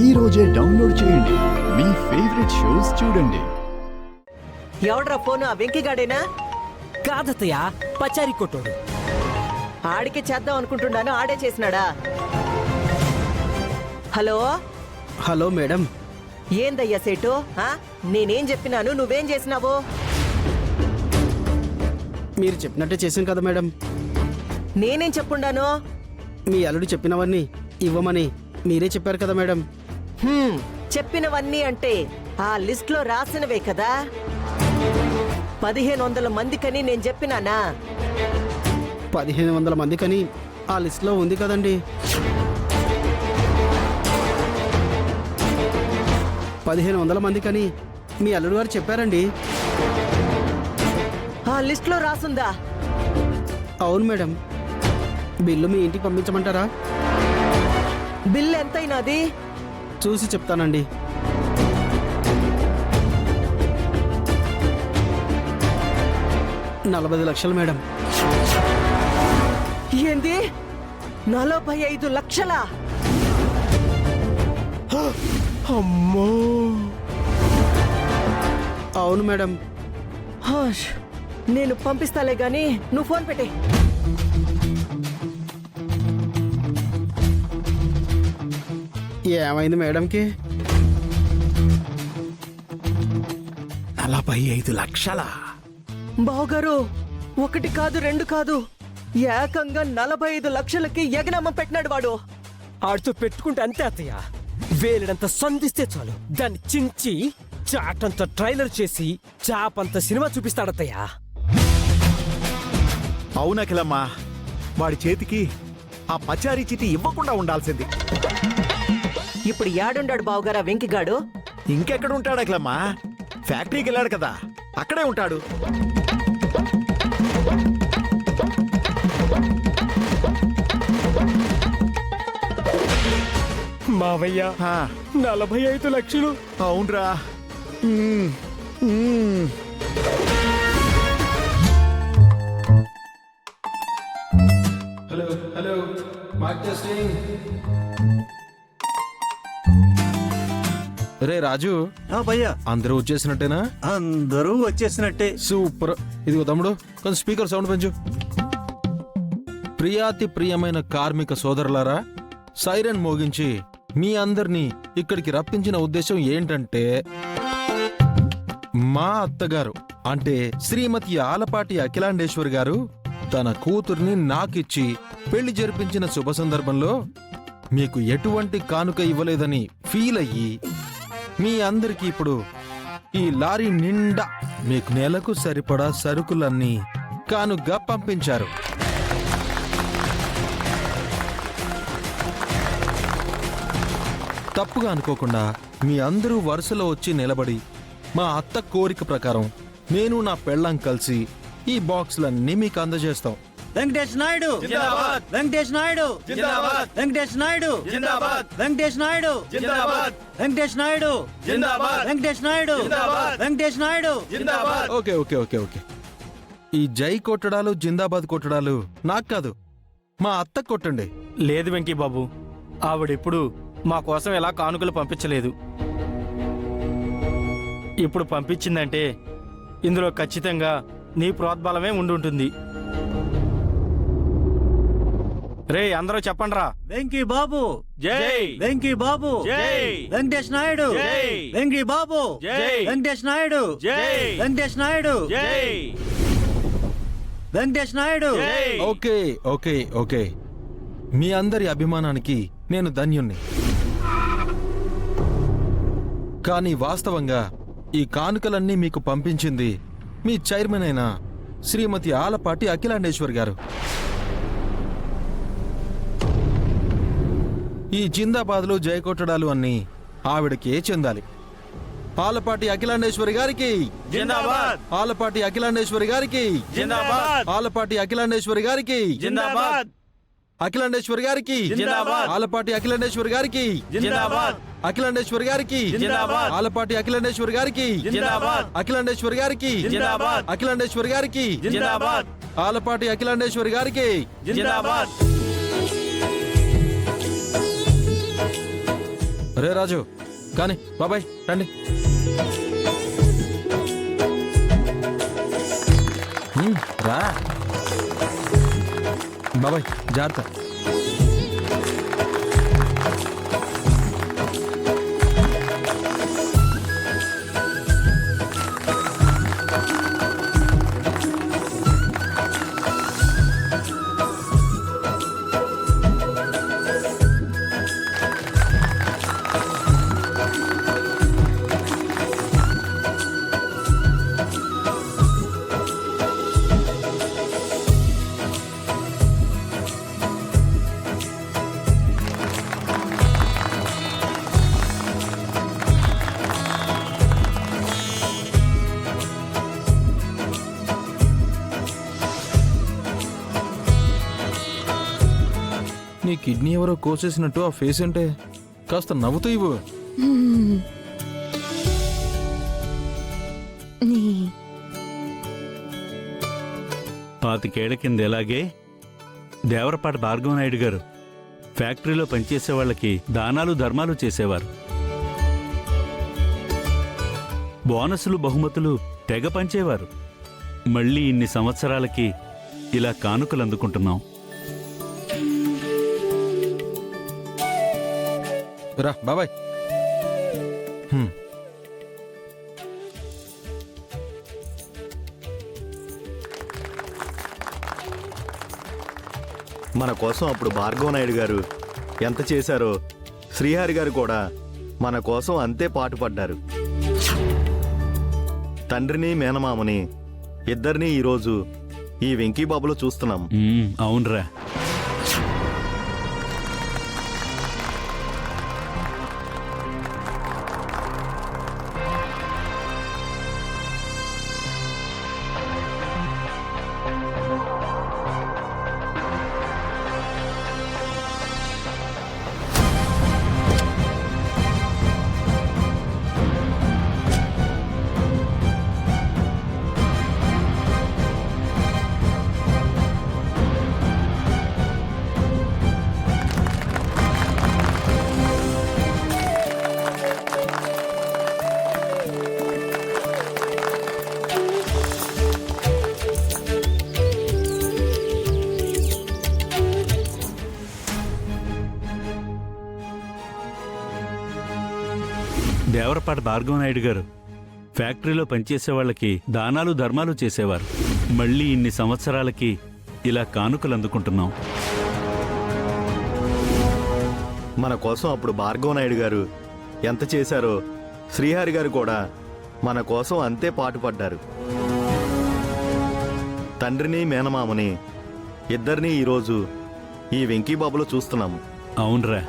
ఈ రోజే డౌన్లోడ్ చేయండి. మీ ఫేవరెట్ షోస్ చూడండి. ఎవడ్రా ఫోను? ఆ వెంకిగాడేనా? కాదతయ్య, పచారి కొట్టోడు. ఆడికి చేద్దాం అనుకుంటున్నాను, ఆడే చేసినాడా? Hello hello madam. ఏందయ్యా సేటు? నేనేం చెప్పినాను, నువ్వేం చేసినావు? మీరు చెప్పినట్టే చేశాను కదా మేడం. నేనేం చెప్పుండాను? మీ అల్లుడు చెప్పినవన్నీ ఇవ్వమని మీరే చెప్పారు కదా మేడం. చెప్పినవన్నీ అంటే ఆ లిస్ట్ లో రాసినవే కదా. 1500 మందికని నేను చెప్పినానా? 1500 మందికని ఆ లిస్ట్లో ఉంది కదండి. 1500 మందికని మీ అల్లుడు గారు చెప్పారండి. ఆ లిస్ట్ లో రాసుందా? అవును మేడం. బిల్లు మీ ఇంటికి పంపించమంటారా? బిల్ ఎంతైనాది? చూసి చెప్తానండి. $40 లక్షలు మేడం. ఏంది? 45 లక్షలా? అమ్మో! అవును మేడం. హాష్, నేను పంపిస్తాలే గాని నువ్వు ఫోన్ పెట్టే. ఏమైంది మేడంకి? 45 లక్షలా? బావగారు, 1 కాదు 2 కాదు, ఏకంగా 45 లక్షలకి ఎగనమ్మ పెట్టినాడు వాడు. ఆడితో పెట్టుకుంటే అంతే అత్తయ్య. వేలిడంత సంధిస్తే చాలు, దాన్ని చించి చాటంత ట్రైలర్ చేసి చాపంత సినిమా చూపిస్తాడత్తయ్య. అవునకిలమ్మా, వాడి చేతికి ఆ పచారీ చీటి ఇవ్వకుండా ఉండాల్సింది. ఇప్పుడు యాడుండాడు బావగారా వెంకిగాడు? ఇంకెక్కడ ఉంటాడు అఖిలమ్మా? ఫ్యాక్టరీకి వెళ్ళాడు కదా, అక్కడే ఉంటాడు. మావయ్య, 45 లక్షలు? అవునరా. Hello hello, mike testing. రే రాజు, భయ్యా అందరూ వచ్చేసినట్టేనా? అందరూ వచ్చేసినట్టే. సూపర్. ఇదిగో తమ్ముడు, కొంచెం స్పీకర్ సౌండ్ పెంచు. ప్రియాతి ప్రియమైన కార్మిక సోదరులారా, సైరన్ మోగించి మీ అందరినీ ఇక్కడికి రప్పించిన ఉద్దేశం ఏంటంటే, మా అత్తగారు అంటే శ్రీమతి ఆలపాటి అఖిలాండేశ్వరి గారు తన కూతుర్ని నాకిచ్చి పెళ్లి జరిపించిన శుభ సందర్భంలో మీకు ఎటువంటి కానుక ఇవ్వలేదని ఫీల్ అయ్యి మీ అందరికీ ఇప్పుడు ఈ లారీ నిండా మీకు నెలకు సరిపడా సరుకులన్నీ కానుగ్గా పంపించారు. తప్పుగా అనుకోకుండా మీ అందరూ వరుసలో వచ్చి నిలబడి మా అత్త కోరిక ప్రకారం నేను నా పెళ్ళాం కలిసి ఈ బాక్సులన్నీ మీకు అందజేస్తాం. వెంకటేష్ నాయుడు జిందాబాద్! వెంకటేష్ నాయుడు జిందాబాద్! వెంకటేష్ నాయుడు జిందాబాద్! వెంకటేష్ నాయుడు జిందాబాద్! వెంకటేష్ నాయుడు జిందాబాద్! వెంకటేష్ నాయుడు జిందాబాద్! వెంకటేష్ నాయుడు జిందాబాద్! Okay okay okay okay. ఈ జై కొట్టడాలు జిందాబాద్ కొట్టడాలు నాకు కాదు, మా అత్త కొట్టండి. లేదు వెంకీ బాబు, ఆవిడెప్పుడు మా కోసం ఎలా కానుకలు పంపించలేదు. ఇప్పుడు పంపించిందంటే ఇందులో ఖచ్చితంగా నీ ప్రోద్బలమే ఉండుంటుంది. రే అందరూ చెప్పండ్రా. వెంకీ బాబు జై! వెంకీ బాబు జై! వెంకటేష్ నాయుడు జై! వెంకీ బాబు జై! వెంకటేష్ నాయుడు జై! వెంకటేష్ నాయుడు జై! Venkatesh Naidu. Okay okay okay. మీ అందరి అభిమానానికి నేను ధన్యుణ్ణి. కానీ వాస్తవంగా ఈ కానుకలన్నీ మీకు పంపించింది మీ చైర్మన్ అయిన శ్రీమతి ఆలపాటి అఖిలాండేశ్వరి గారు. ఈ జిందాబాద్లు జయకొట్టడాలు అన్నీ ఆవిడకే చెందాలి. ఆలపాటి అఖిలాండేశ్వరి గారికి జిందాబాద్! ఆలపాటి అఖిలాండేశ్వరి గారికి జిందాబాద్! ఆలపాటి అఖిలాండేశ్వరి గారికి జిందాబాద్! అఖిలాండేశ్వరి గారికి జిందాబాద్! ఆలపాటి అఖిలాండేశ్వరి గారికి జిందాబాద్! అఖిలాండేశ్వరి గారికి జిందాబాద్! ఆలపాటి అఖిలాండేశ్వరి గారికి జిందాబాద్! అఖిలాండేశ్వరి గారికి జిందాబాద్! అఖిలాండేశ్వరి గారికి జిందాబాద్! ఆలపాటి అఖిలాండేశ్వరి గారికి జిందాబాద్! రే రాజు కానీ బాబాయ్ రండి. రా బాబాయ్ జాగ్రత్త. నీ కిడ్నీ ఎవరో కోసేసినట్టు ఆ ఫేస్ అంటే కాస్త నవ్వుతూ ఇవ్వు. పాతికేళ్ల కింద ఎలాగే దేవరపాటి భార్గవనాయుడు గారు ఫ్యాక్టరీలో పనిచేసే వాళ్ళకి దానాలు ధర్మాలు చేసేవారు. బోనసులు బహుమతులు తెగ పంచేవారు. మళ్ళీ ఇన్ని సంవత్సరాలకి ఇలా కానుకలు అందుకుంటున్నాం. రా బాబాయ్. మన కోసం అప్పుడు భార్గవనాయుడు గారు ఎంత చేశారో శ్రీహరి గారు కూడా మన కోసం అంతే పాటుపడ్డారు. తండ్రిని మేనమామని ఇద్దరినీ ఈరోజు ఈ వెంకీబాబులో చూస్తున్నాం. అవునరా. దేవరపాటి భార్గవనాయుడు గారు ఫ్యాక్టరీలో పనిచేసే వాళ్ళకి దానాలు ధర్మాలు చేసేవారు. మళ్ళీ ఇన్ని సంవత్సరాలకి ఇలా కానుకలు అందుకుంటున్నాం. మన కోసం అప్పుడు భార్గవనాయుడు గారు ఎంత చేశారో శ్రీహరి గారు కూడా మన కోసం అంతే పాటుపడ్డారు. తండ్రిని మేనమామని ఇద్దరినీ ఈరోజు ఈ వెంకీబాబులో చూస్తున్నాం. అవునరా.